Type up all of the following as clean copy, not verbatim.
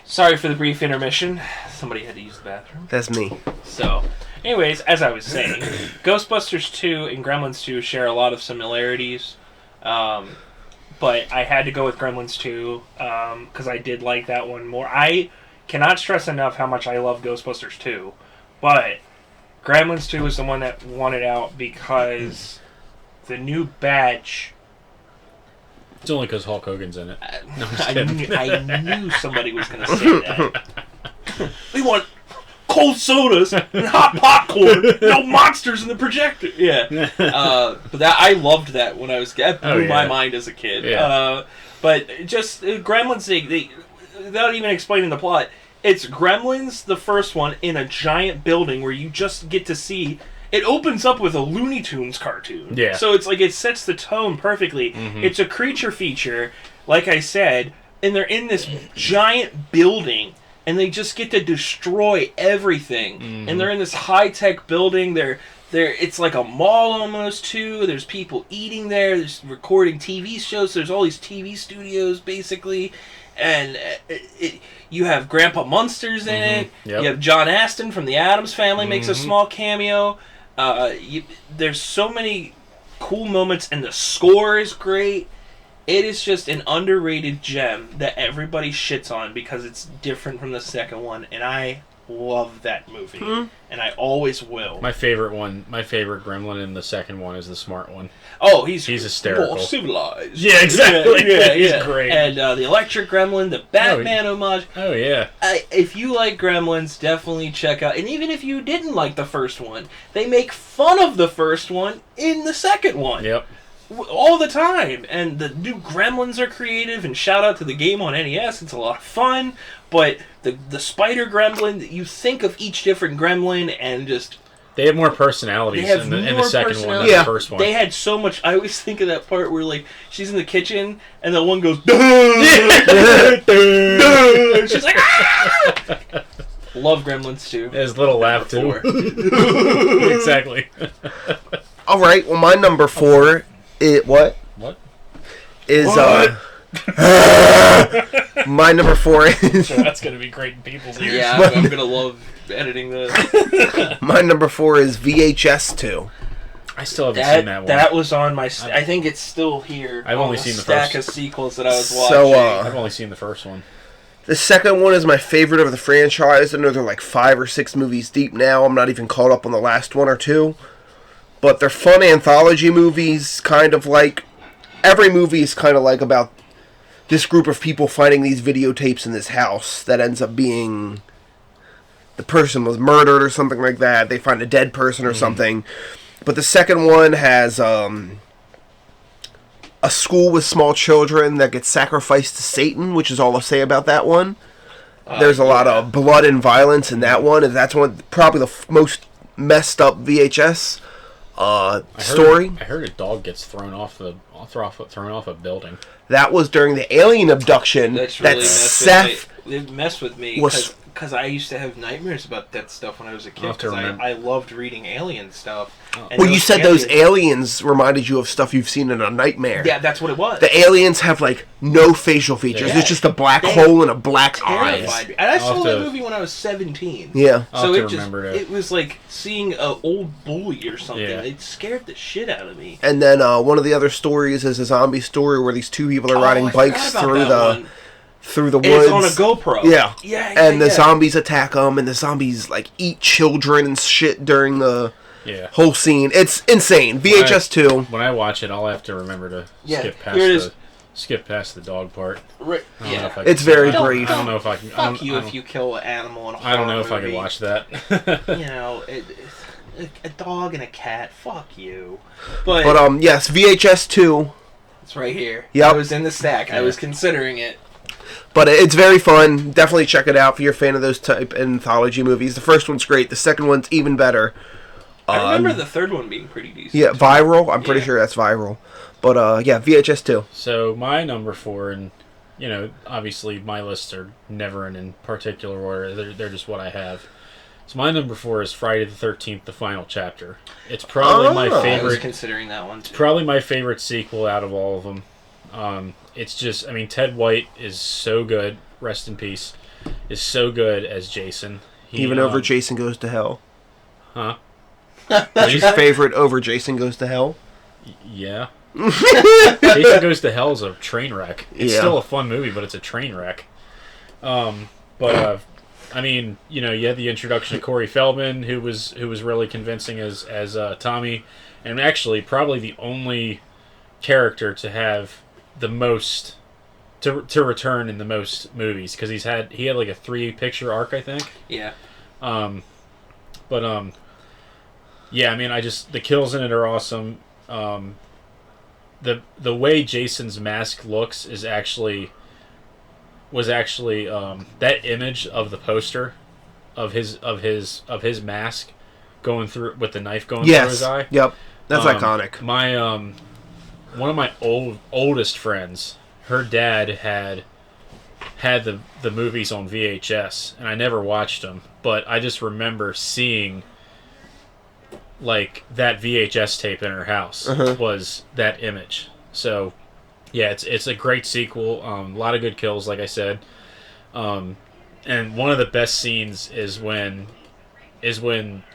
Sorry for the brief intermission. Somebody had to use the bathroom. That's me. So, anyways, as I was saying, Ghostbusters 2 and Gremlins 2 share a lot of similarities. But I had to go with Gremlins 2 because I did like that one more. I cannot stress enough how much I love Ghostbusters 2. But Gremlins 2 was the one that won it out because the new batch... It's only because Hulk Hogan's in it. No, I knew somebody was going to say that. We want cold sodas and hot popcorn. No monsters in the projector. Yeah. But I loved that when I was... That blew my mind as a kid. Yeah. But just Gremlins, they, without even explaining the plot, it's Gremlins, the first one, in a giant building where you just get to see... It opens up with a Looney Tunes cartoon. Yeah. So it's like it sets the tone perfectly. Mm-hmm. It's a creature feature, like I said, and they're in this giant building, and they just get to destroy everything. Mm-hmm. And they're in this high-tech building. It's like a mall almost, too. There's people eating there. There's recording TV shows. There's all these TV studios, basically. And you have Grandpa Munster's in it. Yep. You have John Astin from the Addams Family makes a small cameo. There's so many cool moments, and the score is great. It is just an underrated gem that everybody shits on because it's different from the second one, and I love that movie, and I always will. My favorite Gremlin in the second one is the smart one. Oh, he's hysterical. More civilized. Yeah, exactly. Yeah. He's great. And the Electric Gremlin, the Batman homage. Oh, yeah. If you like Gremlins, definitely check out. And even if you didn't like the first one, they make fun of the first one in the second one. Yep. All the time. And the new Gremlins are creative, and shout out to the game on NES. It's a lot of fun. But the Spider Gremlin, you think of each different Gremlin and just... They have more personalities in the second one than the first one. They had so much... I always think of that part where, like, she's in the kitchen, and the one goes... and she's like... Ah! Love Gremlins, too. His little laugh, too. Exactly. All right, well, my number 4... What? Is, my number 4 is... So that's going to be great in people's ears. Yeah, I'm going to love editing this. My number 4 is VHS 2. I still haven't seen that one. That was on my... I think it's still here. I've only seen the stack first. Of sequels that I was watching. I've only seen the first one. The second one is my favorite of the franchise. I know they're like 5 or 6 movies deep now. I'm not even caught up on the last one or two. But they're fun anthology movies, kind of like... Every movie is kind of like about this group of people finding these videotapes in this house that ends up being... The person was murdered or something like that. They find a dead person or something. But the second one has a school with small children that gets sacrificed to Satan, which is all I'll say about that one. There's a lot of blood and violence in that one, and that's probably the most messed up VHS story. I heard a dog gets thrown off a building. That was during the alien abduction. That's really Seth messed with me because I used to have nightmares about that stuff when I was a kid. Because I loved reading alien stuff. Well, you said those aliens reminded you of stuff you've seen in a nightmare. Yeah, that's what it was. The aliens have like no facial features. It's just a black hole and a black eye. And I saw that movie when I was 17. Yeah. So it was like seeing an old bully or something. Yeah. It scared the shit out of me. And then one of the other stories is a zombie story where these two people are riding bikes through the woods. It's on a GoPro. Yeah. And the zombies attack them, and the zombies like eat children and shit during the whole scene. It's insane. VHS 2. When I watch it, I'll have to remember to skip past the dog part. Right. It's very brief. I don't know if I can. Fuck you if you kill an animal in a horror I don't know if movie. I can watch that. You know, a dog and a cat. Fuck you. But yes, VHS 2. It's right here. Yep. I was in the stack. I was considering it. But it's very fun. Definitely check it out if you're a fan of those type anthology movies. The first one's great. The second one's even better. I remember the third one being pretty decent. Yeah, Viral. I'm pretty sure that's Viral. But, VHS 2. So, my number 4, and, obviously my lists are never in particular order. They're just what I have. So, my number 4 is Friday the 13th, the final chapter. It's probably my favorite. I was considering that one, too. It's probably my favorite sequel out of all of them. It's just, Ted White is so good. Rest in peace. is so good as Jason. Even over Jason Goes to Hell. Huh? His favorite over Jason Goes to Hell? Yeah. Jason Goes to Hell is a train wreck. It's still a fun movie, but it's a train wreck. I mean, you know, you had the introduction of Corey Feldman, who was really convincing as Tommy, and actually probably the only character to have the most to return in the most movies, because he had like a 3-picture arc, I think. Yeah. Yeah, I mean, the kills in it are awesome. The way Jason's mask looks was actually that image of the poster of his mask going through with the knife going through his eye. Yep. That's iconic. My one of my oldest friends, her dad had the movies on VHS, and I never watched them, but I just remember seeing like that VHS tape in her house was that image. So yeah, it's a great sequel. A lot of good kills, like I said. And one of the best scenes is when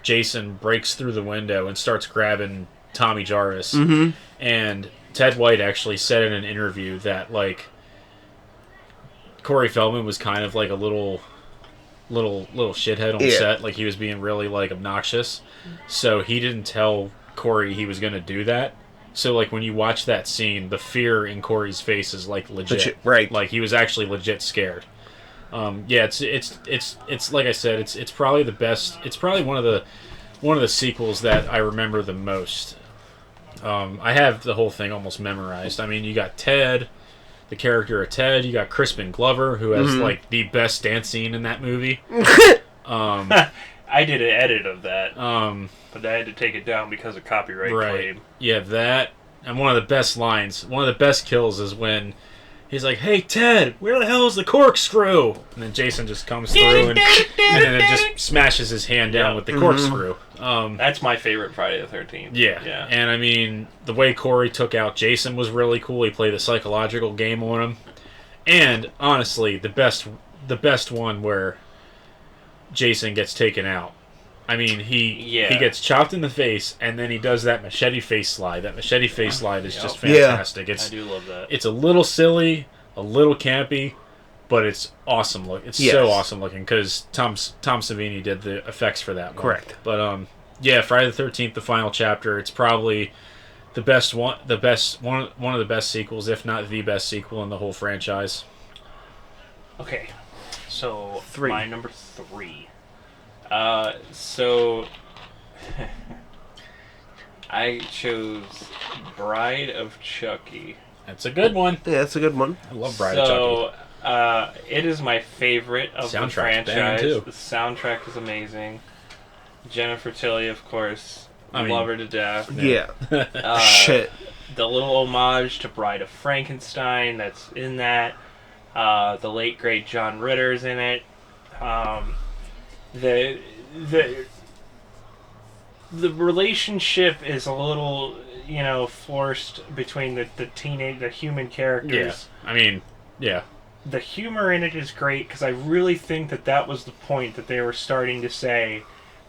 Jason breaks through the window and starts grabbing Tommy Jarvis. Mm-hmm. And Ted White actually said in an interview that like Corey Feldman was kind of like a little shithead on set, like he was being really like obnoxious. So he didn't tell Corey he was going to do that. So, like, when you watch that scene, the fear in Corey's face is, like, legit. Right. Like, he was actually legit scared. Yeah, it's like I said, it's probably the best. It's probably one of the sequels that I remember the most. I have the whole thing almost memorized. I mean, you got Ted, the character of Ted. You got Crispin Glover, who has, like, the best dance scene in that movie. I did an edit of that, but I had to take it down because of copyright claim. Yeah, that, and one of the best lines, one of the best kills is when he's like, "Hey, Ted, where the hell is the corkscrew?" And then Jason just comes through and then it just smashes his hand down with the corkscrew. That's my favorite Friday the 13th. Yeah, and I mean, the way Corey took out Jason was really cool. He played a psychological game on him. And, honestly, the best one where Jason gets taken out. I mean, he gets chopped in the face, and then he does that machete face slide. That machete face slide is just fantastic. I do love that. It's a little silly, a little campy, but it's awesome look. It's so awesome looking because Tom Savini did the effects for that one. Correct. But yeah, Friday the 13th, the final chapter. It's probably the best one, one of the best sequels, if not the best sequel in the whole franchise. Okay, so 3. My number 3. So I chose Bride of Chucky. That's a good one. Yeah, that's a good one. I love Bride of Chucky. It is my favorite of the franchise. Too. The soundtrack is amazing. Jennifer Tilly, of course. I mean, love her to death. Yeah. Shit. The little homage to Bride of Frankenstein that's in that. The late great John Ritter's in it. The relationship is a little, forced between the human characters. Yeah. I mean, yeah. The humor in it is great because I really think that was the point that they were starting to say,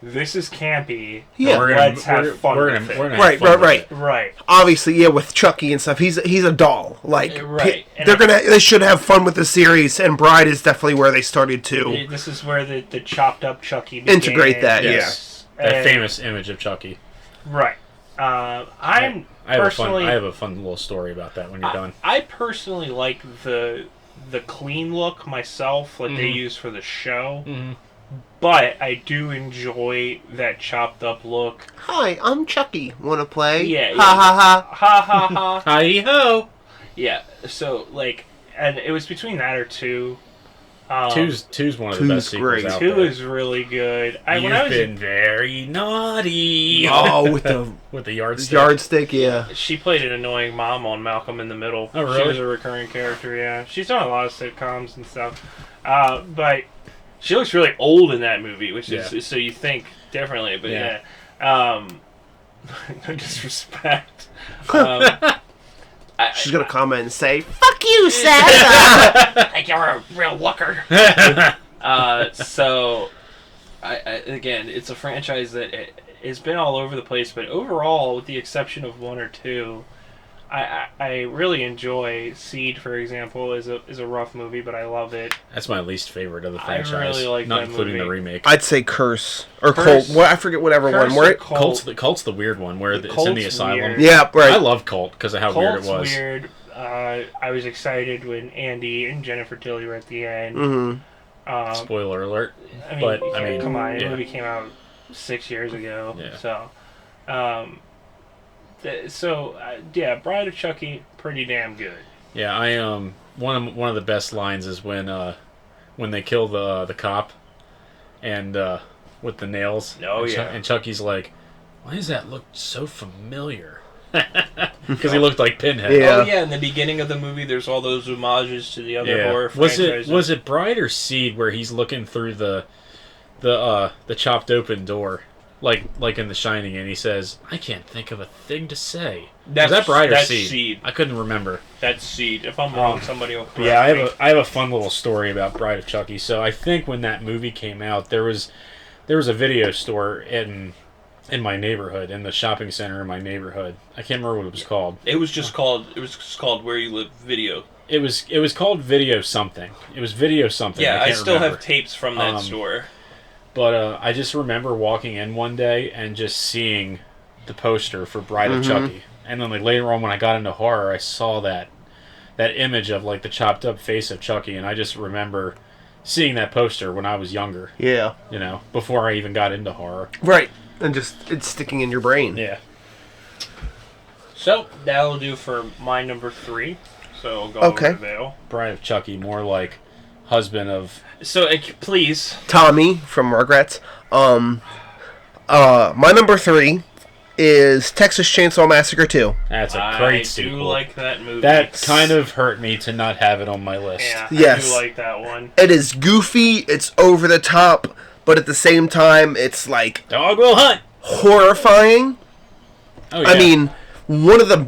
this is campy. Yeah, let's have fun with it. Right. Obviously, yeah, with Chucky and stuff, he's a doll. Like, right. They should have fun with the series, and Bride is definitely where they started to. This is where the chopped up Chucky began. Integrate that. Yes. Yeah. That famous image of Chucky. Right. I have a fun little story about that when you're done. I personally like the clean look myself, like they use for the show. Mm-hmm. But I do enjoy that chopped up look. Hi, I'm Chucky. Wanna play? Yeah. Ha ha ha. Ha ha ha. Hi ho. Yeah. So and it was between that or 2. Two's one of the best sequels out 2 there. is really good. You've been very naughty. Oh, with the yardstick. Yardstick, yeah. She played an annoying mom on Malcolm in the Middle. Oh, really? She was a recurring character. Yeah. She's done a lot of sitcoms and stuff. But she looks really old in that movie, which is so you think differently. But yeah. No disrespect. She's gonna comment and say, "Fuck you, Seth." Like you're a real looker. So, again, it's a franchise that it's been all over the place, but overall, with the exception of one or two, I really enjoy Seed, for example, is a rough movie, but I love it. That's my least favorite of the franchise. I really like not that including movie. the remake. I'd say Curse or Curse. Cult. Well, I forget whatever Curse one. Where or Cult. Cult's the weird one where it's in Cult's the asylum. weird. Yeah, right. I love Cult because of how Cult's weird it was. weird. I was excited when Andy and Jennifer Tilly were at the end. Mm-hmm. Spoiler alert. I mean, But, I mean, come on, the yeah. movie came out 6 years ago. Yeah. So, Bride of Chucky, pretty damn good. Yeah, I one of the best lines is when they kill the cop, and with the nails. Oh, and yeah. And Chucky's like, why does that look so familiar? Because he looked like Pinhead. Yeah. Oh yeah, in the beginning of the movie, there's all those homages to the other horror Was franchises. it Bride or Seed where he's looking through the chopped open door, like in The Shining, and he says, "I can't think of a thing to say." Was that Bride or that's Seed? Seed. I couldn't remember. That's Seed. If I'm wrong, somebody will correct Yeah, me. I have a fun little story about Bride of Chucky. So I think when that movie came out, there was a video store in my neighborhood, in the shopping center in my neighborhood. I can't remember what it was called. It was just called Where You Live Video. It was called Video something. It was Video something. Yeah, I can't still remember. have tapes from that store. But I just remember walking in one day and just seeing the poster for Bride of Chucky. And then like later on when I got into horror, I saw that image of like the chopped up face of Chucky, and I just remember seeing that poster when I was younger. Yeah. You know, before I even got into horror. Right. And just it's sticking in your brain. Yeah. So that'll do for my number 3. So I'll go Okay. over Vale. Bride of Chucky, more like husband of... So please, Tommy from Rugrats. My number 3 is Texas Chainsaw Massacre 2. That's a great I sequel. do like that movie. That kind of hurt me to not have it on my list. Yeah, Yes. I do like that one. It is goofy, it's over the top, but at the same time, it's like Dog will hunt! horrifying. Oh, yeah. I mean, one of the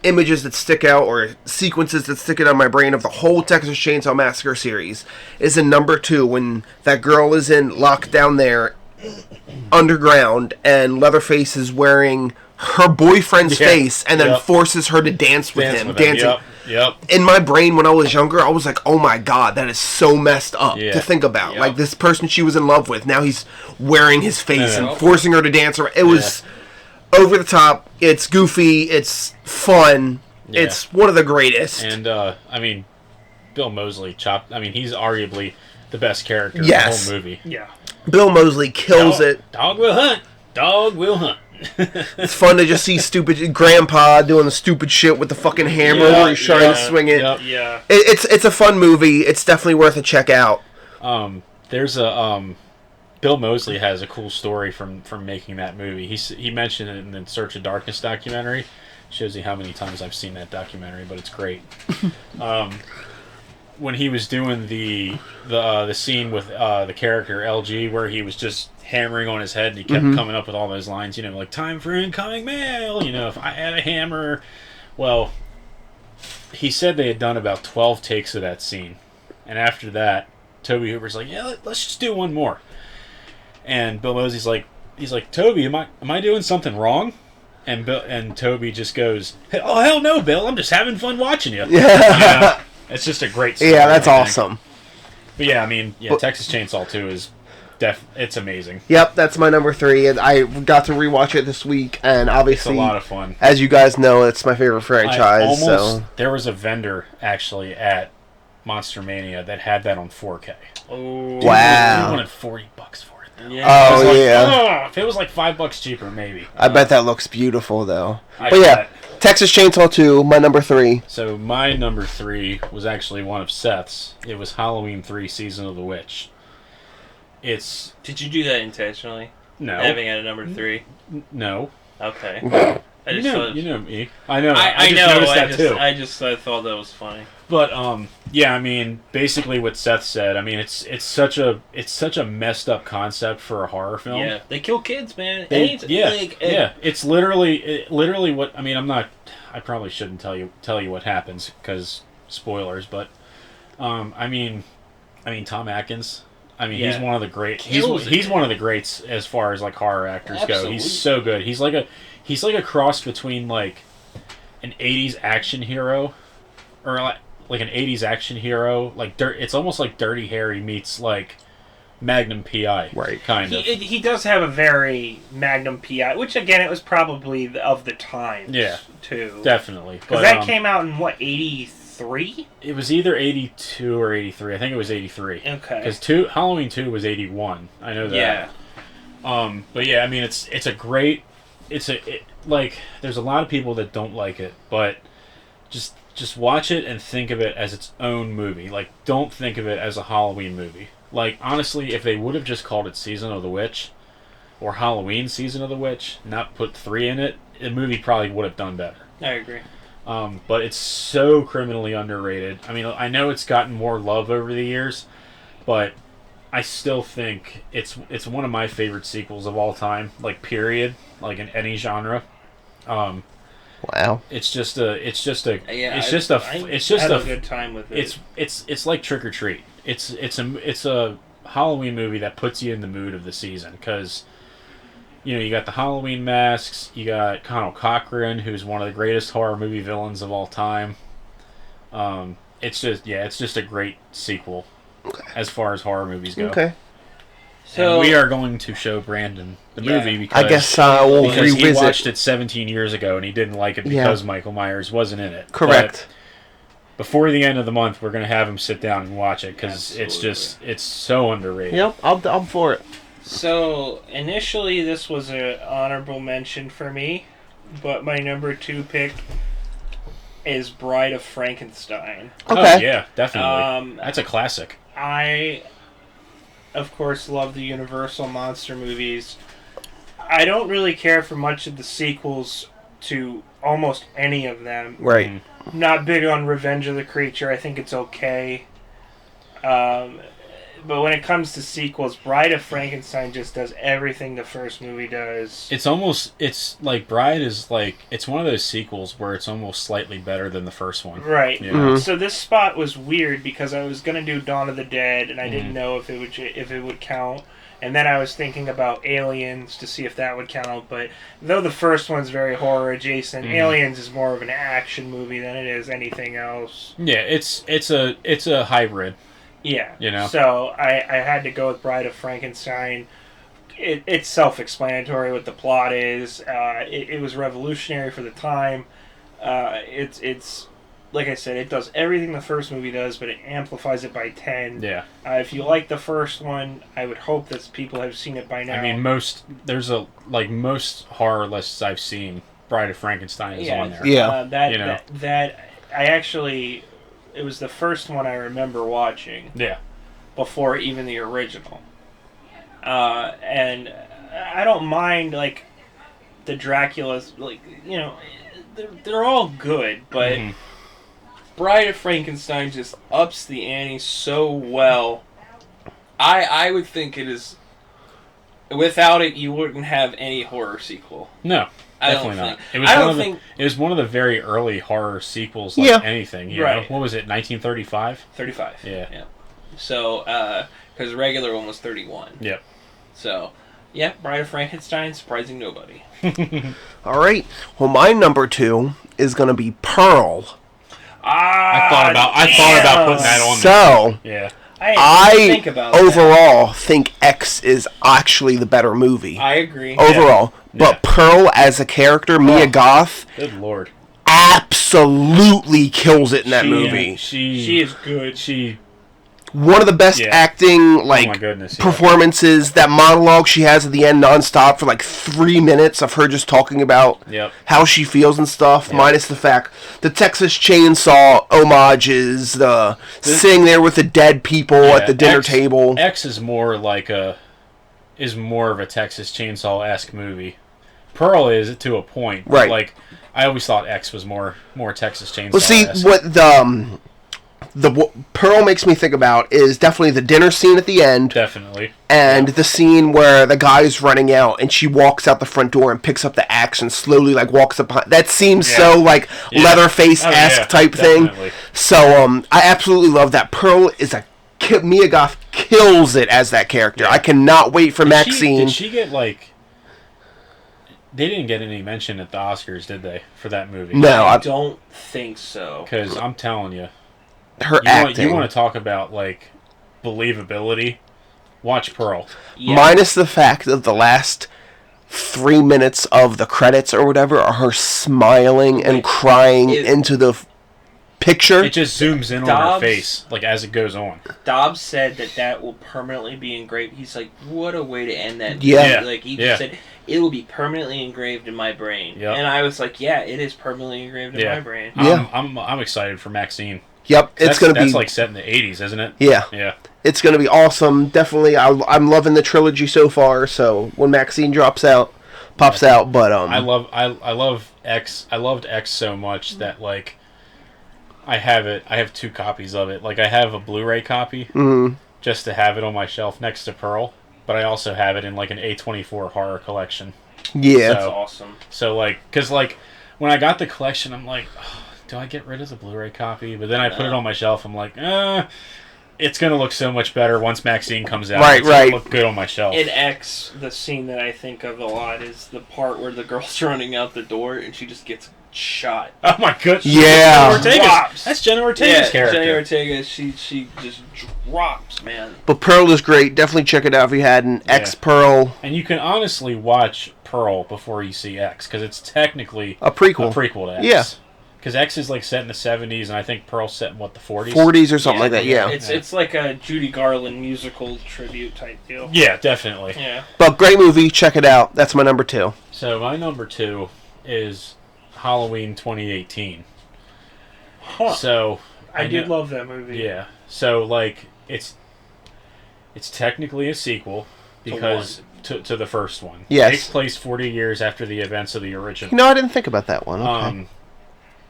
images that stick out, or sequences that stick out on my brain of the whole Texas Chainsaw Massacre series, is in number 2 when that girl is locked down there underground and Leatherface is wearing her boyfriend's face and then forces her to dance with him. Dancing. Yep. In my brain when I was younger, I was like, oh my god, that is so messed up to think about. Yep. Like, this person she was in love with, now he's wearing his face Yeah. and forcing her to dance. It was over the top, it's goofy, it's fun, it's one of the greatest. And, I mean, Bill Moseley he's arguably the best character in the Yes. whole movie. Yeah. Bill Moseley kills it. Dog will hunt! Dog will hunt! It's fun to just see stupid grandpa doing the stupid shit with the fucking hammer where he's trying to swing it. Yep. Yeah. It's a fun movie. It's definitely worth a check out. There's a Bill Moseley has a cool story from making that movie. He mentioned it in the Search of Darkness documentary. Shows you how many times I've seen that documentary, but it's great. When he was doing the scene with the character LG, where he was just hammering on his head, and he kept coming up with all those lines, you know, like "time for incoming mail," you know, "if I had a hammer." Well, he said they had done about 12 takes of that scene, and after that, Tobe Hooper's like, "Yeah, let's just do one more." And Bill Moseley's like, "Tobe, am I doing something wrong?" And Tobe just goes, "Oh hell no, Bill! I'm just having fun watching you." Yeah. It's just a great story. Yeah, that's I think. awesome. But yeah, I mean, Texas Chainsaw 2 is it's amazing. Yep, that's my number 3, and I got to rewatch it this week, and It's obviously, a lot of fun. as you guys know, it's my favorite franchise. There was a vendor actually at Monster Mania that had that on 4K. Oh. Wow. He wanted $40 for it. Yeah. Oh yeah, If it was like $5 cheaper, maybe. I bet that looks beautiful though. I But yeah, bet. Texas Chainsaw 2, my number 3. So my number 3 was actually one of Seth's. It was Halloween 3: Season of the Witch. It's Did you do that intentionally? no, Having it at number 3. no. Okay. I You just know, thought, you know me. I know. I just know. noticed that too. I thought that was funny. But yeah, I mean, basically what Seth said. I mean, it's such a messed up concept for a horror film. Yeah, they kill kids, man. Yeah. It's literally what I mean. I probably shouldn't tell you what happens because spoilers. But I mean, Tom Atkins I mean, he's one of the great. Kills it. He's one of the greats as far as like horror actors go. Absolutely. He's so good. He's like a cross between like an '80s action hero, or like an '80s action hero. Like it's almost like Dirty Harry meets like Magnum PI, Right. Kind of. He does have a very Magnum PI, which again, it was probably of the times. Yeah, too. Definitely. Because that came out in what, 83? It was either 82 or 83. I think it was 83. Okay. Because Halloween 2 was 81. I know that. Yeah. But yeah, I mean, it's a great. Like there's a lot of people that don't like it, but just watch it and think of it as its own movie. Like, don't think of it as a Halloween movie. Like, honestly, if they would have just called it Season of the Witch or Halloween Season of the Witch, not put 3 in it, the movie probably would have done better. I agree. But it's so criminally underrated. I mean, I know it's gotten more love over the years, but I still think it's one of my favorite sequels of all time, like period, like in any genre. Wow. It's just a good time with it. It's like Trick or Treat. It's a Halloween movie that puts you in the mood of the season because you got the Halloween masks, you got Conal Cochran, who's one of the greatest horror movie villains of all time. It's just a great sequel as far as horror movies go. Okay. So and we are going to show Brandon the movie because I guess we'll because revisit. he watched it 17 years ago and he didn't like it because Michael Myers wasn't in it. Correct. But before the end of the month, we're going to have him sit down and watch it because it's so underrated. Yep, I'm for it. So initially, this was an honorable mention for me, but my number 2 pick is Bride of Frankenstein. Okay. Oh, yeah, definitely. That's a classic. I, of course, love the Universal monster movies. I don't really care for much of the sequels to almost any of them. Right. Not big on Revenge of the Creature. I think it's okay. But when it comes to sequels, Bride of Frankenstein just does everything the first movie does. It's like Bride is like, it's one of those sequels where it's almost slightly better than the first one. Right. You know? So this spot was weird because I was going to do Dawn of the Dead and I didn't know if it would count. And then I was thinking about Aliens to see if that would count, but though the first one's very horror adjacent, Aliens is more of an action movie than it is anything else. Yeah, it's a hybrid. Yeah. So I had to go with Bride of Frankenstein. It's self-explanatory what the plot is. It was revolutionary for the time. It's like I said, it does everything the first movie does, but it amplifies it by 10. Yeah. If you like the first one, I would hope that people have seen it by now. I mean, most horror lists I've seen, Bride of Frankenstein is on there. Yeah. It was the first one I remember watching. Yeah. Before even the original. And I don't mind, like, the Draculas, like, they're all good, but Bride of Frankenstein just ups the ante so well. I would think it is... Without it, you wouldn't have any horror sequel. No. Definitely not. It was one of the very early horror sequels, like anything. You know? What was it? 1935. 35. Yeah. So, because the regular one was 31. Yep. So, yeah, Bride of Frankenstein, surprising nobody. All right. Well, my number 2 is going to be Pearl. I thought about putting that on. So, yeah. I think X is actually the better movie. I agree. Overall. Yeah. But Pearl as a character, Mia Goth, good lord, absolutely kills it in that movie. She is good. One of the best acting performances. That monologue she has at the end nonstop for like 3 minutes of her just talking about how she feels and stuff, minus the fact the Texas Chainsaw homages, the sitting there with the dead people at the dinner table. X is more of a Texas Chainsaw-esque movie. Pearl is to a point, right? Like I always thought X was more Texas Chainsaw. Well, see what the Pearl makes me think about is definitely the dinner scene at the end. Definitely. And the scene where the guy's running out and she walks out the front door and picks up the axe and slowly walks up behind. That seems so Leatherface-esque type thing. So I absolutely love that. Pearl is a Mia Goth kills it as that character. Yeah. I cannot wait for Maxine. Did she get, like... They didn't get any mention at the Oscars, did they, for that movie? No, I don't think so. Because I'm telling you, her acting. you want to talk about, like, believability? Watch Pearl. Yeah. Minus the fact that the last 3 minutes of the credits or whatever are her smiling and crying into the picture. It just zooms in on her face, like, as it goes on. Dobbs said that will permanently be engraved. He's like, what a way to end that. Yeah. Like, he just said, it will be permanently engraved in my brain. Yep. And I was like, yeah, it is permanently engraved in my brain. Yeah. I'm excited for Maxine. Yep, it's going to be... That's like set in the 80s, isn't it? Yeah. Yeah. It's going to be awesome. Definitely, I'm loving the trilogy so far, so when Maxine pops out, but... I love X. I loved X so much that, like, I have 2 copies of it. Like, I have a Blu-ray copy just to have it on my shelf next to Pearl, but I also have it in, like, an A24 horror collection. Yeah. That's awesome. So, like, because, like, when I got the collection, I'm like... Oh, do I get rid of the Blu-ray copy? But then I put it on my shelf. I'm like, it's going to look so much better once Maxine comes out. It's going to look good on my shelf. In X, the scene that I think of a lot is the part where the girl's running out the door and she just gets shot. Oh my goodness. Yeah. That's Jenna Ortega's character. Jenna Ortega, she just drops, man. But Pearl is great. Definitely check it out if you hadn't. X Pearl. And you can honestly watch Pearl before you see X, because it's technically a prequel to X. Yeah. Because X is like set in the 70s, and I think Pearl's set in, what, the 40s? 40s or something like that, yeah. It's like a Judy Garland musical tribute type deal. Yeah, definitely. Yeah. But great movie, check it out. That's my number 2. So my number 2 is Halloween 2018. Huh. So I did love that movie. Yeah. So, like, it's technically a sequel because to the first one. Yes. It takes place 40 years after the events of the original. You know, I didn't think about that one. Okay.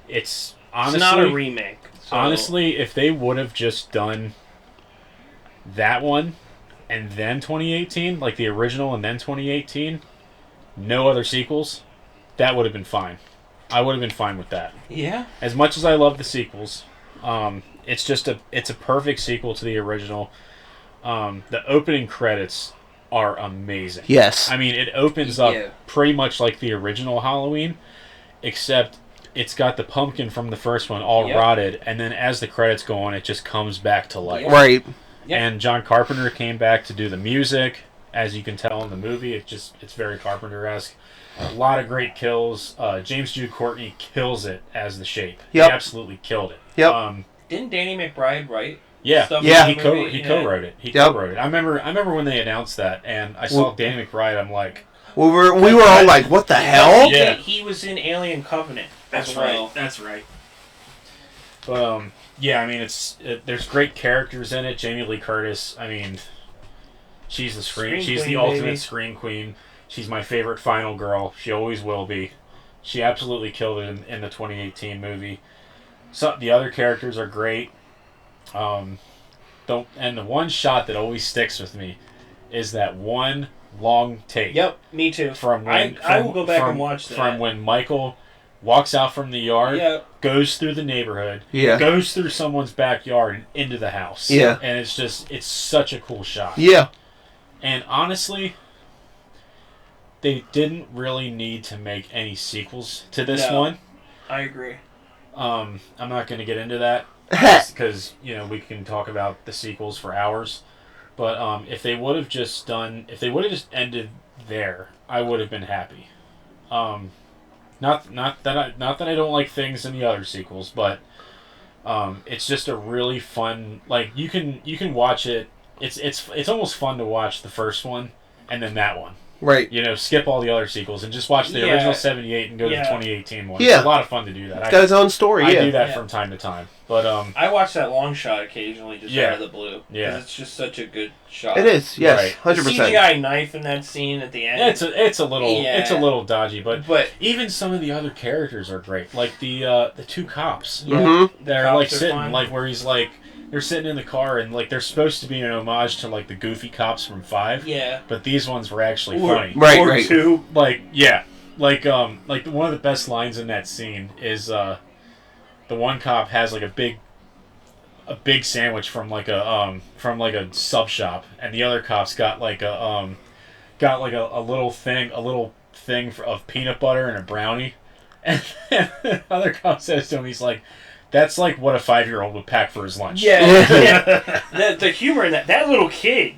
It's honestly... It's not a remake. So. Honestly, if they would have just done that one and then 2018, like the original and then 2018, no other sequels, that would have been fine. I would have been fine with that. Yeah. As much as I love the sequels, it's a perfect sequel to the original. The opening credits are amazing. Yes. I mean, it opens up pretty much like the original Halloween, except it's got the pumpkin from the first one all rotted, and then as the credits go on, it just comes back to life. Right. Yep. And John Carpenter came back to do the music, as you can tell in the movie. It's very Carpenter-esque. A lot of great kills. James Jude Courtney kills it as the Shape. Yep. He absolutely killed it. Yep. Didn't Danny McBride write? Yeah, Stuff he in that co-wrote movie? it. He co-wrote it. I remember when they announced that, and I saw Danny McBride. I'm like, we were all like, what the hell? Yeah. He was in Alien Covenant. That's right. That's right. But yeah, I mean, there's great characters in it. Jamie Lee Curtis. I mean, she's the she's the ultimate screen queen. She's my favorite final girl. She always will be. She absolutely killed it in the 2018 movie. So the other characters are great. And the one shot that always sticks with me is that one long take. Yep, me too. I will go back and watch that. From when Michael walks out from the yard, goes through the neighborhood, goes through someone's backyard and into the house. Yeah. And it's such a cool shot. Yeah. And honestly, they didn't really need to make any sequels to this one. I agree. I'm not going to get into that because we can talk about the sequels for hours. But if they would have just ended there, I would have been happy. Not that I don't like things in the other sequels, but it's just a really fun, like, you can watch it. It's almost fun to watch the first one and then that one. Right. Skip all the other sequels and just watch the original 78 and go to the 2018 one. Yeah. It's a lot of fun to do that. It's got its own story, I do that from time to time. But I watch that long shot occasionally just out of the blue. Yeah. Because it's just such a good shot. It is, yes. Right. 100%. The CGI knife in that scene at the end. It's a little dodgy, but even some of the other characters are great. Like the 2 cops. Yeah. Mm-hmm. They're like sitting, like, where he's like, they're sitting in the car and like they're supposed to be an homage to like the goofy cops from 5. Yeah. But these ones were actually funny. Right. 2. Like one of the best lines in that scene is the one cop has like a big big sandwich from like a sub shop, and the other cop's got like a little thing of peanut butter and a brownie, and the other cop says to him, he's like, "That's like what a 5-year-old would pack for his lunch." Yeah. The humor in that little kid.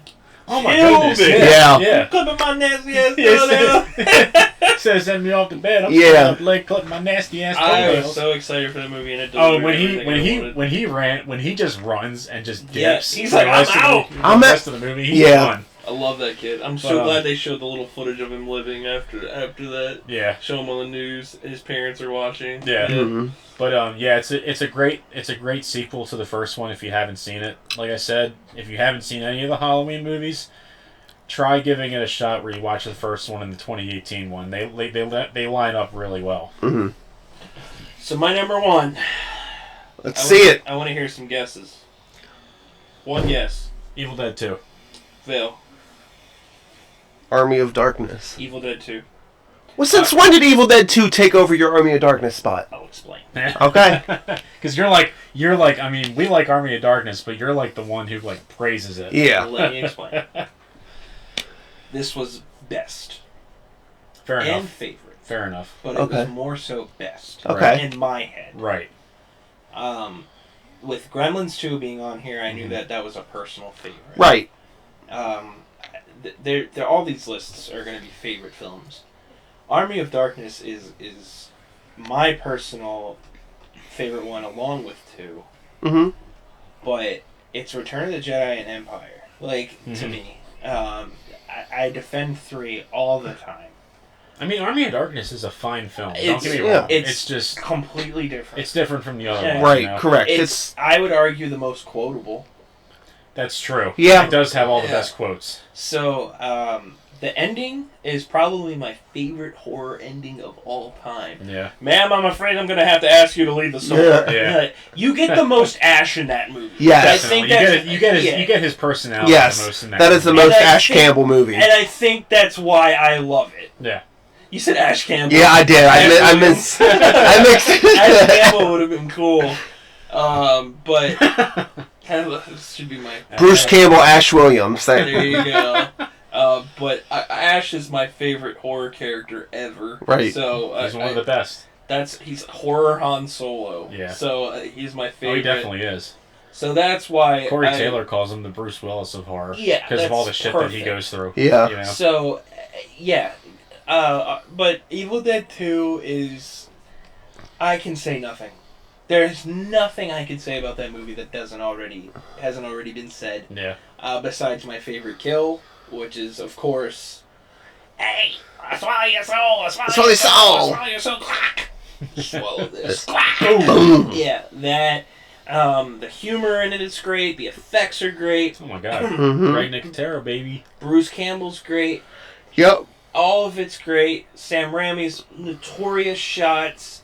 Oh my goodness! Yeah. Clipping my nasty ass toenails. Says send me off the bed. I'm clipping my nasty ass I toenails. was so excited for the movie, and it when he just runs and just dips. Yes, he's like, I'm out. The rest of the movie, he's done. I love that kid. I'm so glad they showed the little footage of him living after that. Yeah. Show him on the news. His parents are watching. Yeah. Mm-hmm. But it's a great sequel to the first one if you haven't seen it. Like I said, if you haven't seen any of the Halloween movies, try giving it a shot where you watch the first one and the 2018 one. They line up really well. Mm-hmm. So my number one. Let's see it. I want to hear some guesses. One guess. Evil Dead 2. Phil. Army of Darkness. Evil Dead 2. Well, since when did Evil Dead 2 take over your Army of Darkness spot? I'll explain. Okay. Because you're like, I mean, we like Army of Darkness, but you're like the one who like praises it. Yeah. Let me explain. This was best. Fair enough. And favorite. Fair enough. But it was more so best. Okay. In my head. Right. With Gremlins 2 being on here, I knew that was a personal favorite. Right. They're all these lists are going to be favorite films. Army of Darkness is my personal favorite one, along with 2. Mm-hmm. But it's Return of the Jedi and Empire. To me, I defend 3 all the time. I mean, Army of Darkness is a fine film. Don't get me wrong. It's just completely different. It's different from the other one. Right. You know? Correct. It's I would argue the most quotable. That's true. Yeah. It does have all the best quotes. So, the ending is probably my favorite horror ending of all time. Yeah. Ma'am, I'm afraid I'm going to have to ask you to leave the store. Yeah. You get the most Ash in that movie. Yes. I think you get his personality the most in that that is the movie. most Ash Campbell movie. And I think that's why I love it. Yeah. You said Ash Campbell. Yeah, I did. I mixed. Ash Campbell would have been cool. But this should be my Bruce Campbell, Ash Williams. There you go. But Ash is my favorite horror character ever. Right. So he's one of the best. He's horror Han Solo. Yeah. So he's my favorite. Oh, he definitely is. So that's why Corey Taylor calls him the Bruce Willis of horror. Yeah, because of all the shit that he goes through. Yeah. You know? So, yeah. But Evil Dead 2 is... I can say nothing. There's nothing I can say about that movie that hasn't already been said. Yeah. Besides my favorite kill, which is, of course... Hey! I swallow your soul! I swallow your soul! I swallow your soul! Quack! Swallow this. Quack! Boom! Yeah, that... the humor in it is great. The effects are great. Oh my god. Mm-hmm. Greg Nicotero, baby. Bruce Campbell's great. Yep. All of it's great. Sam Raimi's notorious shots.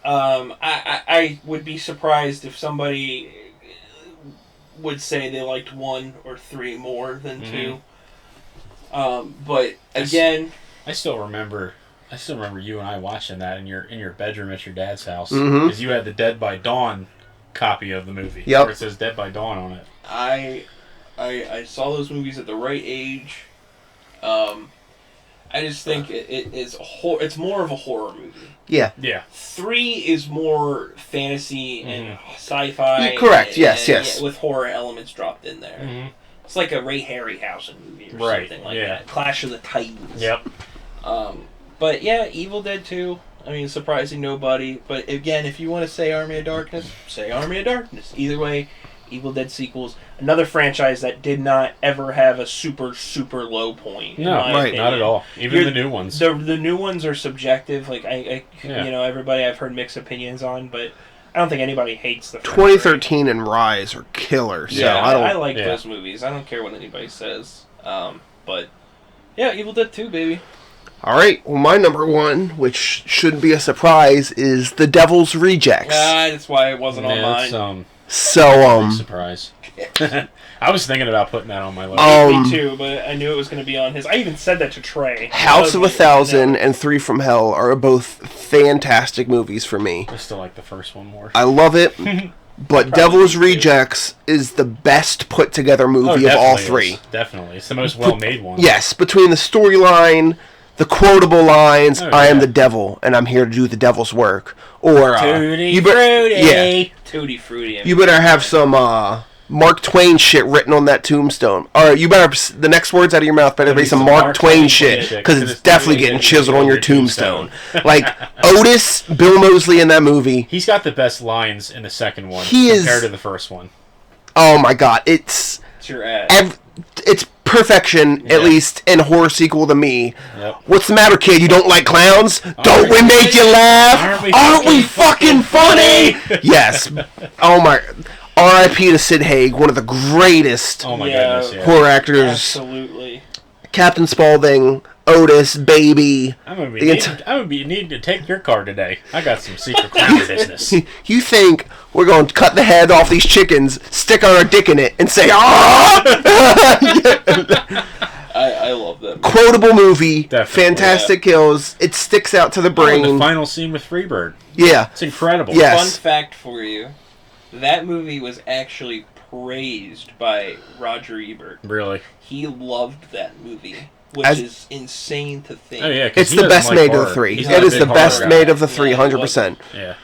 I would be surprised if somebody would say they liked 1 or 3 more than 2. But again, I still remember you and I watching that in your bedroom at your dad's house Mhm. because you had the Dead by Dawn copy of the movie. Yep. Where it says Dead by Dawn on it. I saw those movies at the right age. I just think it's more of a horror movie. Yeah. Yeah. 3 is more fantasy and sci-fi. Correct. Yes. And, Yes. with horror elements dropped in there. Mm-hmm. It's like a Ray Harryhausen movie or Right, something like yeah. that. Clash of the Titans. Yep. But yeah, Evil Dead 2. I mean, surprising nobody. But again, if you want to say Army of Darkness, say Army of Darkness. Either way, Evil Dead sequels. Another franchise that did not ever have a super, super low point. No, right, not at all. Even the new ones. The new ones are subjective. Like, Yeah. you know, everybody I've heard mixed opinions on, but I don't think anybody hates the 2013 and Rise are killer. So yeah, I I like those movies. I don't care what anybody says. But yeah, Evil Dead 2, baby. All right. Well, my number 1, which shouldn't be a surprise, is The Devil's Rejects. That's why it wasn't on mine. So big surprise. I was thinking about putting that on my list. Me too, but I knew it was going to be on his. I even said that to Trey. House of a Thousand and 3 from Hell are both fantastic movies for me. I still like the first one more. I love it. but Devil's Rejects is the best put together movie of all three. Definitely. It's the most well-made one. Yes, between the storyline, the quotable lines, I am the devil, and I'm here to do the devil's work. Or, Tutti Frutti. Yeah. Tutti Frutti. You better have some, Mark Twain shit written on that tombstone. Alright, you better, the next words out of your mouth better be some Mark Twain shit, because it's definitely getting chiseled on your tombstone. Like, Otis, Bill Moseley in that movie. He's got the best lines in the second one compared to the first one. Oh my god, it's your ass. It's perfection, at least in a horror sequel to me. Yep. What's the matter, kid? You don't like clowns? Don't we make you laugh? Aren't we fucking funny? Yes. Oh my... R.I.P. to Sid Haig, one of the greatest horror actors. Absolutely. Captain Spaulding, Otis, Baby. I'm gonna be needing to take your car today. I got some secret clown business. You think we're going to cut the head off these chickens, stick our dick in it, and say, "Ah!" I love that movie. Quotable movie, Definitely, fantastic kills. It sticks out to the brain. The final scene with Freebird. Yeah, it's incredible. Yes. Fun fact for you. That movie was actually praised by Roger Ebert. Really? He loved that movie, which is insane to think. Oh, yeah, it's the best made of the three. It is the best made of the three, 100%. Yeah.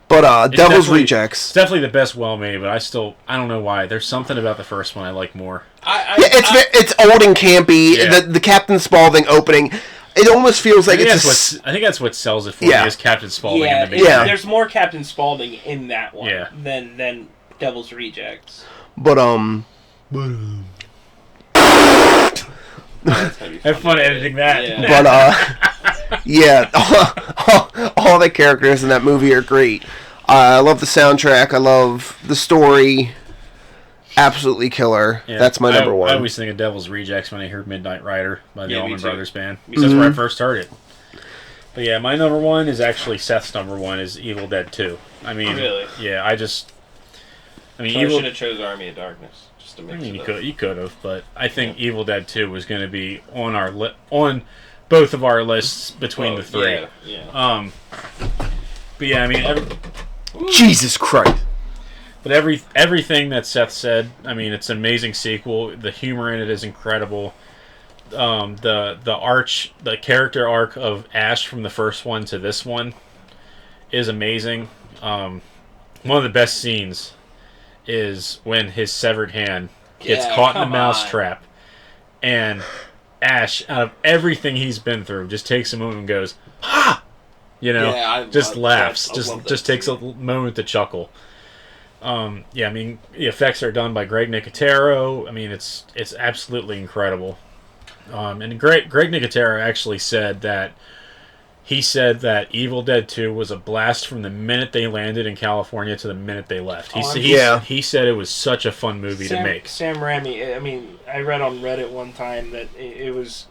But Devil's Rejects. It's definitely the best well-made, but I don't know why. There's something about the first one I like more. It's old and campy. Yeah. The Captain Spaulding opening... It almost feels like I think that's what sells it for me is Captain Spaulding in the beginning. Yeah, there's more Captain Spaulding in that one than Devil's Rejects. But have fun editing that. Yeah. But all the characters in that movie are great. I love the soundtrack. I love the story. Absolutely killer. Yeah, that's my number one. I always think of Devil's Rejects when I hear Midnight Rider by the Allman Brothers Band. Because that's where I first heard it. But yeah, my number one is actually Seth's number one is Evil Dead 2. I mean, really? Yeah, so I should have chose Army of Darkness just to mix it up. You could have, but I think Evil Dead 2 was going to be on our on both of our lists between the three. Yeah. But yeah, I mean, Jesus Christ. But everything that Seth said, I mean, it's an amazing sequel. The humor in it is incredible. The character arc of Ash from the first one to this one is amazing. One of the best scenes is when his severed hand gets caught in a mousetrap, and Ash, out of everything he's been through, just takes a moment and goes, "Ha!" You know, laughs, just takes a moment to chuckle. I mean, the effects are done by Greg Nicotero. I mean, it's absolutely incredible. And Greg Nicotero actually said that Evil Dead 2 was a blast from the minute they landed in California to the minute they left. He said it was such a fun movie to make. Sam Raimi, I mean, I read on Reddit one time that it was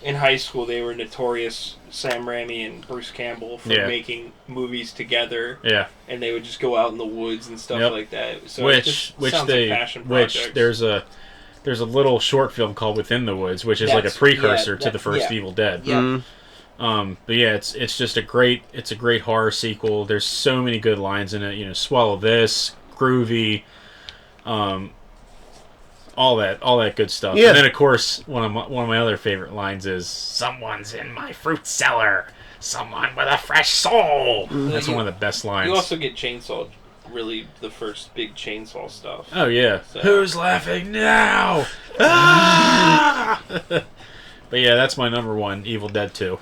in high school they were notorious, Sam Raimi and Bruce Campbell, for making movies together. Yeah. And they would just go out in the woods and stuff like that. So which there's a little short film called Within the Woods, which is like a precursor to the first Evil Dead. Yeah. But yeah, it's just a great horror sequel. There's so many good lines in it. You know, swallow this, groovy, all that good stuff. Yeah. And then of course one of my other favorite lines is, "Someone's in my fruit cellar. Someone with a fresh soul." That's one of the best lines. You also get Chainsaw, really the first big Chainsaw stuff. Oh yeah. So. Who's laughing now? Ah! But yeah, that's my number one, Evil Dead 2.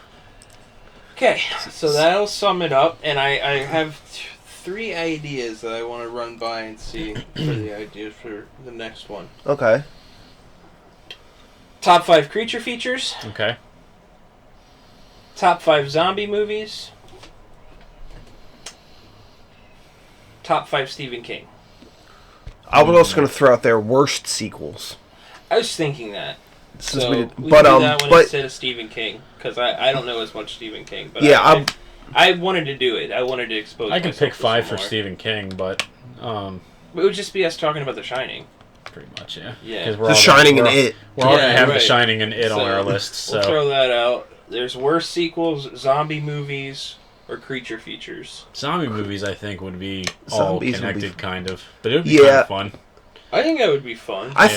Okay, so that'll sum it up, and I have three ideas that I want to run by and see for the ideas for the next one. Okay. Top 5 creature features. Okay. Top 5 zombie movies. Top 5 Stephen King. I was also going to throw out there worst sequels. I was thinking that. Since so we did, we can do that one instead of Stephen King, because I don't know as much Stephen King. But yeah, I wanted to do it. I wanted to expose. I can pick 5 for Stephen King, but it would just be us talking about The Shining. Pretty much, yeah. Yeah. The Shining and It. We're all gonna have The Shining and It on our list. So we'll throw that out. There's worst sequels, zombie movies, or creature features? Zombie movies, I think, would be all Zombies would connected, be- kind of. But it would be kind of fun. I think that would be fun. I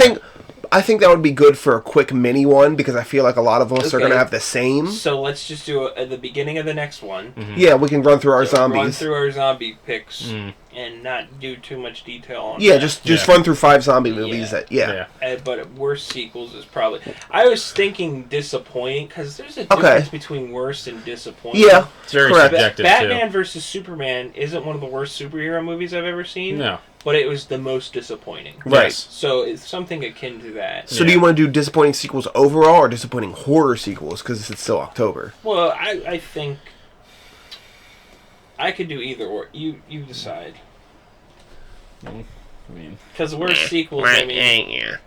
think that would be good for a quick mini one because I feel like a lot of us are Okay. going to have the same. So let's just do it at the beginning of the next one. Yeah, we can run through our So Run zombies. through our zombie picks and not do too much detail on Yeah, that. just run through 5 zombie movies. Yeah. But worst sequels is probably... I was thinking disappointing, because there's a difference between worst and disappointing. Yeah, It's very correct. subjective, Batman too. vs. Superman isn't one of the worst superhero movies I've ever seen. No. But it was the most disappointing. Right. Yes. So it's something akin to that. So do you want to do disappointing sequels overall or disappointing horror sequels because it's still October? Well, I think I could do either or. You decide. I mean... Because worst sequels, I mean...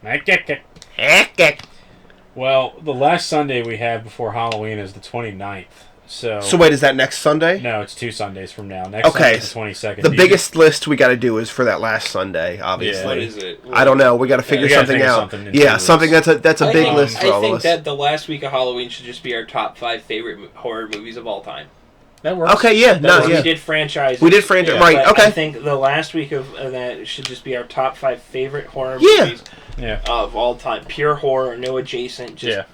Well, the last Sunday we have before Halloween is the 29th. So wait, is that next Sunday? No, it's 2 Sundays from now. Next Sunday is the 22nd. The biggest list we got to do is for that last Sunday, obviously. What is it? I don't know. We got to figure something out. Something that's a big list for all of us. I think that the last week of Halloween should just be our top 5 favorite horror movies of all time. That works. Okay, yeah, We did franchises. Right, but okay. I think the last week of that should just be our top 5 favorite horror movies of all time. Pure horror, no adjacent. Just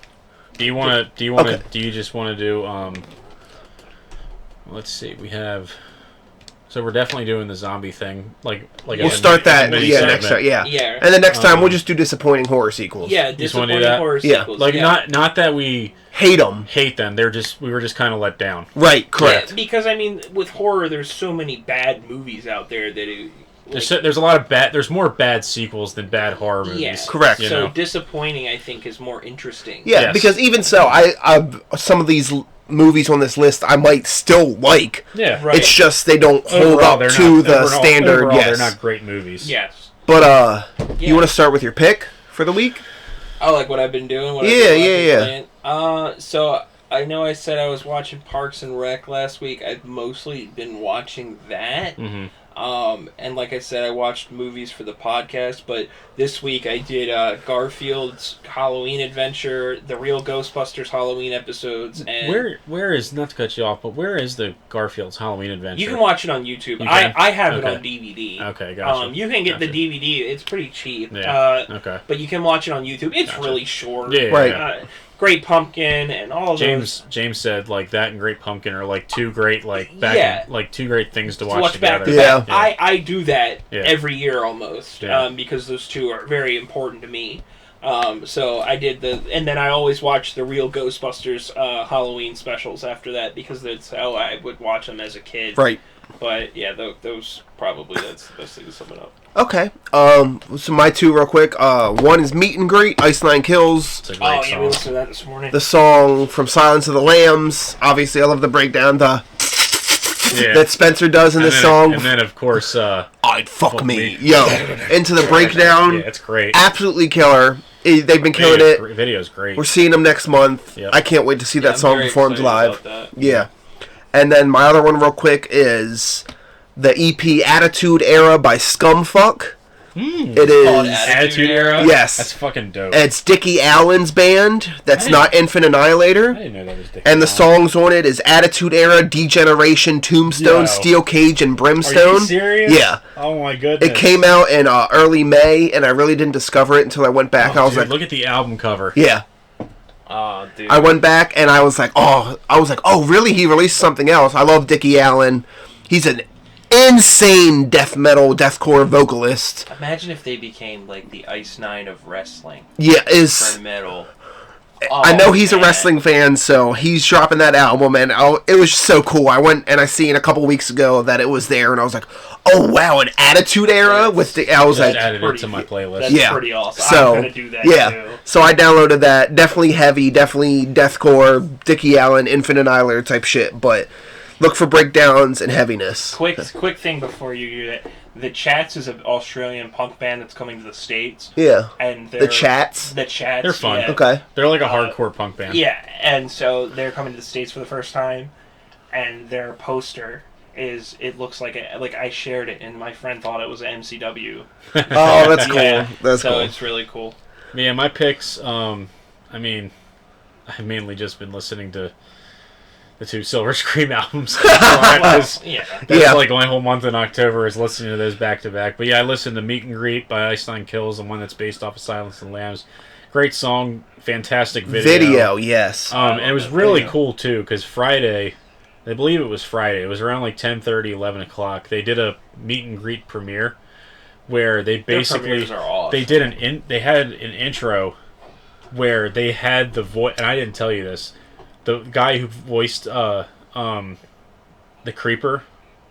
Do you want to? Do you just want to do? Let's see. We have. So we're definitely doing the zombie thing. We'll start that. Next time. Yeah. And the next time we'll just do disappointing horror sequels. Yeah, disappointing horror sequels. Not that we hate them. We were just kind of let down. Right. Correct. Yeah, because I mean, with horror, there's so many bad movies out there that. There's a lot of bad. There's more bad sequels than bad horror movies. Yeah, correct. So disappointing, I think, is more interesting. Yeah, because even so, I some of these movies on this list I might still like. Yeah, right. It's just they don't hold up to the standard. Overall, yes, they're not great movies. Yes. But you want to start with your pick for the week? Oh, like what I've been doing. So I know I said I was watching Parks and Rec last week. I've mostly been watching that. Mm-hmm. And like I said, I watched movies for the podcast, but this week I did Garfield's Halloween Adventure, the Real Ghostbusters Halloween episodes, and where is, not to cut you off, but where is the Garfield's Halloween Adventure? you can watch it on YouTube. I have it on DVD. Okay, gotcha. You can get the DVD. It's pretty cheap. Okay. But you can watch it on YouTube. It's really short. Yeah, right. Great Pumpkin and all of those. James said like that and Great Pumpkin are like two great two great things to watch back together. to back. I do that Yeah. every year almost, Yeah. because those two are very important to me. So I did and then I always watch the Real Ghostbusters Halloween specials after that because that's how I would watch them as a kid. Right. But yeah, those probably that's the best thing to sum it up. Okay. So my two real quick. One is Meet and Greet, Ice Nine Kills. It's a great song. We listened to that this morning. The song from Silence of the Lambs. Obviously, I love the breakdown. That Spencer does in this song. And then, of course, I'd fuck me. Yo, into the breakdown. Yeah, it's great. Absolutely killer. They've been killing it. Video's great. We're seeing them next month. Yep. I can't wait to see that song performed live. Yeah. And then my other one real quick is the EP Attitude Era by Scumfuck. It is Attitude Era? Yes. That's fucking dope. It's Dickie Allen's band. That's not Infant Annihilator. I didn't know that was Dickie And the Allen. songs on it is Attitude Era, Degeneration, Tombstone, Yo. Steel Cage, and Brimstone. Are you serious? Yeah. Oh my goodness. It came out in early May, and I really didn't discover it until I went back. I was Dude, like, look at the album cover. yeah. Oh, dude. I went back and I was like, oh, really? He released something else. I love Dickie Allen. He's an insane death metal, deathcore vocalist. Imagine if they became like the Ice Nine of wrestling. Yeah, For metal. I know he's a wrestling fan, so he's dropping that album, and it was just so cool. I went and I seen a couple weeks ago that it was there, and I was like, oh wow, an Attitude Era I was like, added it to my playlist. That's pretty awesome. So, I'm gonna do that too. So I downloaded that. Definitely heavy, definitely deathcore, Dickie Allen, Infant Annihilator type shit, but look for breakdowns and heaviness. Quick thing before you do that. The Chats is an Australian punk band that's coming to the States. Yeah. And The Chats? The Chats. They're fun. Yeah. Okay. They're like a hardcore punk band. Yeah, and so they're coming to the States for the first time, and their poster it looks like I shared it, and my friend thought it was an MCW. Oh, that's cool. Yeah, That's so cool. it's really cool. Yeah, my picks, I've mainly just been listening to the 2 Silver Scream albums. That's like my whole month in October is listening to those back to back. But yeah, I listened to Meet and Greet by Einstein Kills, the one that's based off of Silence of the Lambs. Great song, fantastic video. Yes. And it was really cool too, because Friday, I believe it was Friday, it was around like 10:30, 11 o'clock. They did a Meet and Greet premiere where they basically they did they had an intro where they had the voice, and I didn't tell you this. The guy who voiced the Creeper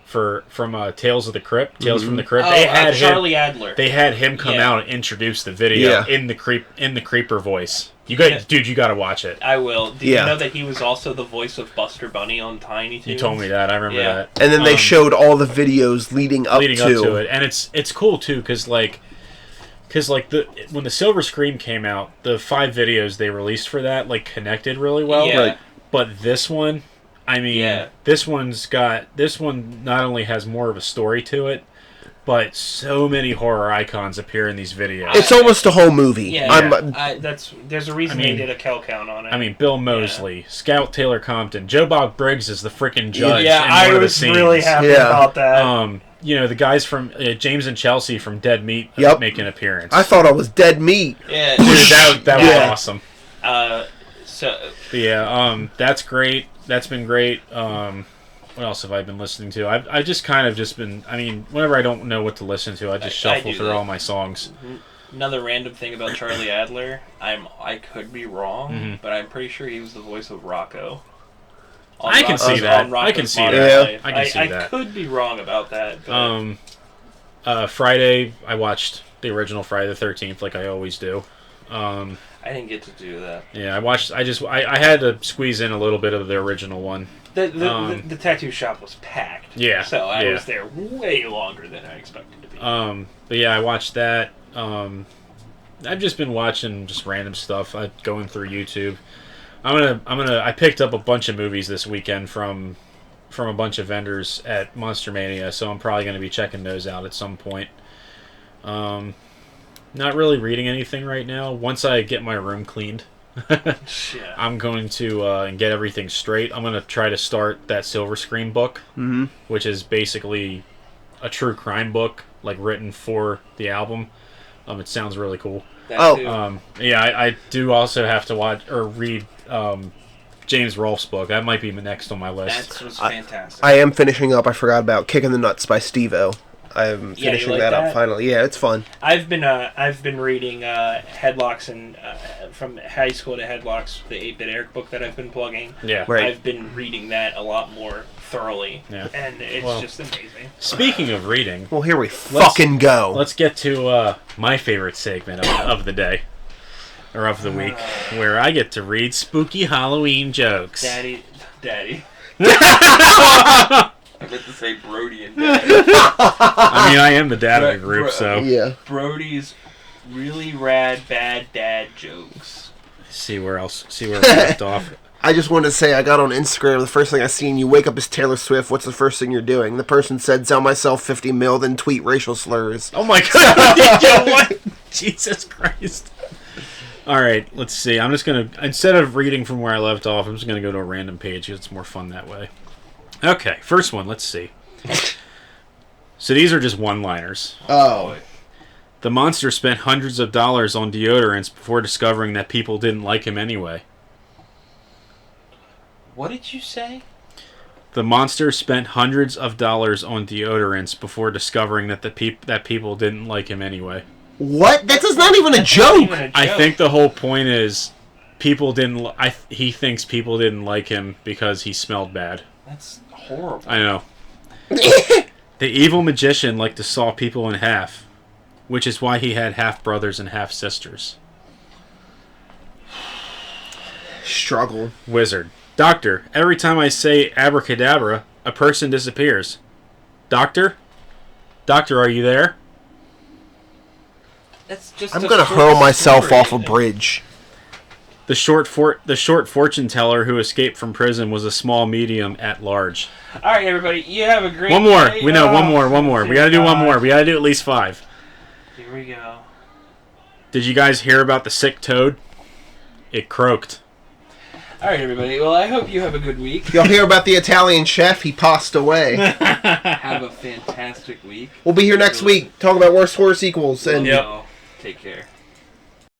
from Tales of the Crypt, Tales from the Crypt. They had Charlie Adler. They had him come out and introduce the video in the Creeper voice. You got to watch it. I will. Did you know that he was also the voice of Buster Bunny on Tiny Toons? You told me that. I remember that. And then they showed all the videos leading up to it, and it's cool too, because when the Silver Scream came out, the 5 videos they released for that connected really well. Yeah. Right. But this one, I mean, this one not only has more of a story to it, but so many horror icons appear in these videos. It's almost a whole movie. There's a reason they did a kill count on it. I mean, Bill Moseley, Scout Taylor Compton, Joe Bob Briggs is the freaking judge. Yeah, I was really happy about that. The guys from James and Chelsea from Dead Meat make an appearance. I thought I was Dead Meat. Yeah, dude, that was awesome. That's great. That's been great. What else have I been listening to? I just kind of been. I mean, whenever I don't know what to listen to, I just shuffle through all my songs. Another random thing about Charlie Adler, I could be wrong, but I'm pretty sure he was the voice of Rocco. I can see that. I can see that. I could be wrong about that. But Friday, I watched the original Friday the 13th, like I always do. I didn't get to do that. Yeah, I watched. I had to squeeze in a little bit of the original one. The tattoo shop was packed. Yeah. So I was there way longer than I expected to be. But yeah, I watched that. I've just been watching just random stuff. I'm going through YouTube. I picked up a bunch of movies this weekend from a bunch of vendors at Monster Mania, so I'm probably going to be checking those out at some point. Not really reading anything right now. Once I get my room cleaned, I'm going to get everything straight. I'm going to try to start that Silver Scream book, which is basically a true crime book, written for the album. It sounds really cool. I do also have to watch or read James Rolfe's book. That might be next on my list. That was fantastic. I am finishing up. I forgot about Kicking the Nuts by Steve-O. I'm finishing that up finally. Yeah, it's fun. I've been reading Headlocks and from high school to Headlocks, the 8-Bit Eric book that I've been plugging. Yeah, right. I've been reading that a lot more thoroughly, and it's just amazing. Speaking of reading, well, here we fucking go. Let's get to my favorite segment of the day. Or of the week, where I get to read spooky Halloween jokes. Daddy. I meant to say Brody and Daddy. I mean, I am the dad of the group, so... Yeah. Brody's really rad, bad dad jokes. See where we left off. I just wanted to say, I got on Instagram, the first thing I seen, you wake up as Taylor Swift, what's the first thing you're doing? The person said, sell myself 50 mil, then tweet racial slurs. Oh my god! Yo, what? Jesus Christ. Alright, let's see. I'm just going to, instead of reading from where I left off, I'm just going to go to a random page. It's more fun that way. Okay, first one. Let's see. So these are just one-liners. Oh. The monster spent hundreds of dollars on deodorants before discovering that people didn't like him anyway. What did you say? The monster spent hundreds of dollars on deodorants before discovering that that people didn't like him anyway. What? That's not even a joke. I think the whole point is people didn't. He thinks people didn't like him because he smelled bad. That's horrible. I know. The evil magician liked to saw people in half, which is why he had half brothers and half sisters. Struggle. Wizard. Doctor, every time I say abracadabra, a person disappears. Doctor? Doctor, are you there? That's just I'm gonna hurl myself off a bridge. The short fortune teller who escaped from prison was a small medium at large. All right, everybody, you have a great one more. day. We know one more. We gotta do one more. We gotta do at least 5. Here we go. Did you guys hear about the sick toad? It croaked. All right, everybody. Well, I hope you have a good week. You'll hear about the Italian chef. He passed away. Have a fantastic week. We'll be here next week. Talk about worst horror sequels. And Take care.